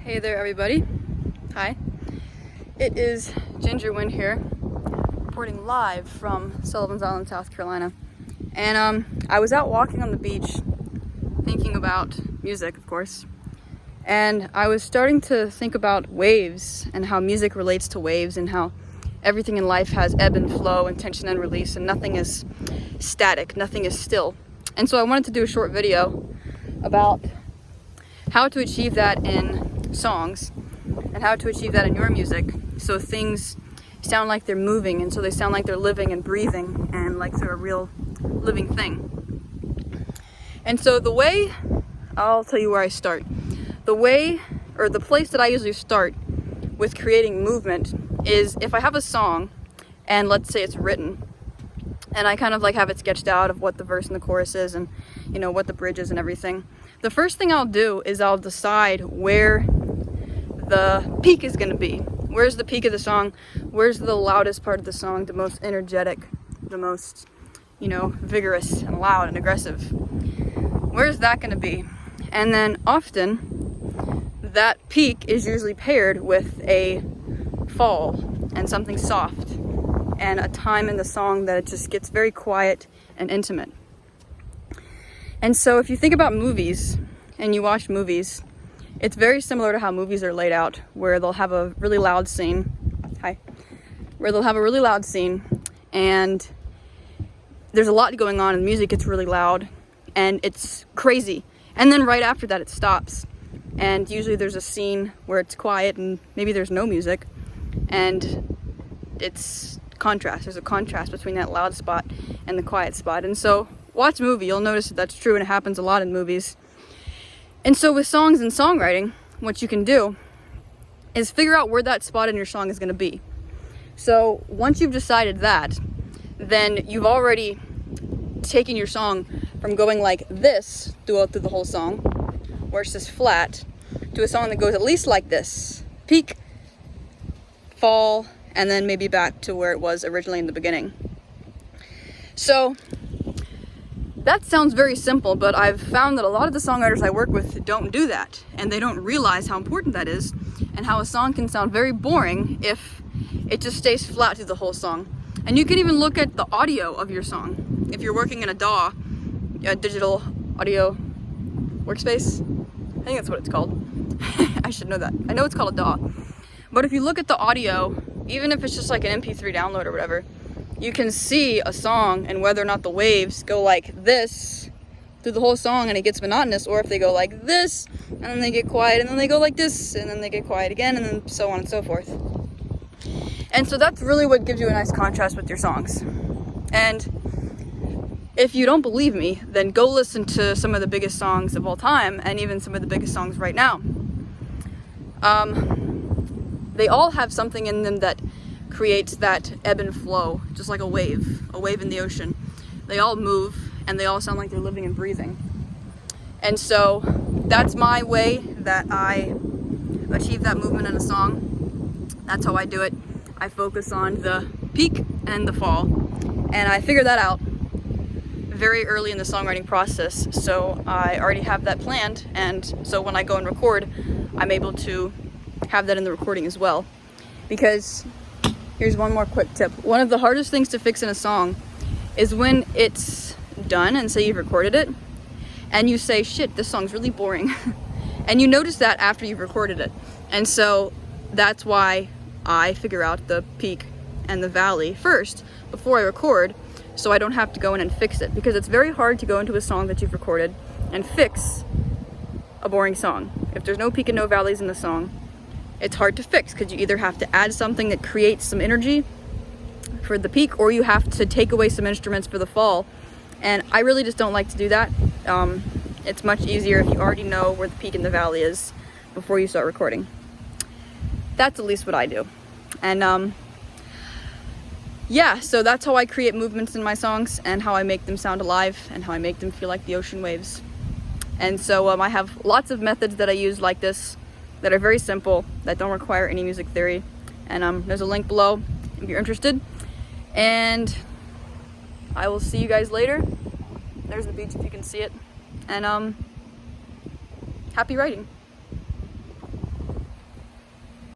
Hey there everybody. Hi. It is Ginger Wind here, reporting live from Sullivan's Island, South Carolina. And I was out walking on the beach thinking about music, of course. And I was starting to think about waves and how music relates to waves and how everything in life has ebb and flow and tension and release, and nothing is static, nothing is still. And so I wanted to do a short video about how to achieve that in songs and how to achieve that in your music, so things sound like they're moving, and so they sound like they're living and breathing and like they're a real living thing. And so the way, I'll tell you where I start. The way, or the place that I usually start with creating movement is if I have a song and let's say it's written and I kind of like have it sketched out of what the verse and the chorus is and you know what the bridge is and everything. The first thing I'll do is I'll decide where the peak is going to be. Where's the peak of the song? Where's the loudest part of the song, the most energetic, the most, vigorous and loud and aggressive? Where's that going to be? And then often that peak is usually paired with a fall and something soft and a time in the song that it just gets very quiet and intimate. And so if you think about movies and you watch movies, it's very similar to how movies are laid out, where they'll have a really loud scene. Where they'll have a really loud scene and there's a lot going on and the music gets really loud and it's crazy. And then right after that it stops. And usually there's a scene where it's quiet and maybe there's no music. And it's contrast. There's a contrast between that loud spot and the quiet spot. And so watch a movie, you'll notice that that's true, and it happens a lot in movies. And so with songs and songwriting, what you can do is figure out where that spot in your song is going to be. So once you've decided that, then you've already taken your song from going like this through the whole song, where it's just flat, to a song that goes at least like this: peak, fall, and then maybe back to where it was originally in the beginning. So that sounds very simple, but I've found that a lot of the songwriters I work with don't do that, and they don't realize how important that is and how a song can sound very boring if it just stays flat through the whole song. And you can even look at the audio of your song. If you're working in a DAW, a digital audio workspace, I think that's what it's called. I should know that. I know it's called a DAW. But if you look at the audio, even if it's just like an MP3 download or whatever, you can see a song and whether or not the waves go like this through the whole song and it gets monotonous, or if they go like this and then they get quiet and then they go like this and then they get quiet again, and then so on and so forth. And so that's really what gives you a nice contrast with your songs. And if you don't believe me, then go listen to some of the biggest songs of all time and even some of the biggest songs right now. They all have something in them that creates that ebb and flow, just like a wave in the ocean. They all move and they all sound like they're living and breathing. And so that's my way that I achieve that movement in a song. That's how I do it. I focus on the peak and the fall, and I figure that out very early in the songwriting process. So I already have that planned, and so when I go and record, I'm able to have that in the recording as well. Because here's one more quick tip. One of the hardest things to fix in a song is when it's done and say you've recorded it and you say, shit, this song's really boring. And you notice that after you've recorded it. And so that's why I figure out the peak and the valley first before I record, so I don't have to go in and fix it. Because it's very hard to go into a song that you've recorded and fix a boring song. If there's no peak and no valleys in the song, it's hard to fix, because you either have to add something that creates some energy for the peak, or you have to take away some instruments for the fall. And I really just don't like to do that. It's much easier if you already know where the peak and the valley is before you start recording. That's at least what I do. And yeah, so that's how I create movements in my songs and how I make them sound alive and how I make them feel like the ocean waves. And so I have lots of methods that I use like this that are very simple, that don't require any music theory. And there's a link below if you're interested. And I will see you guys later. There's the beach if you can see it. And happy writing.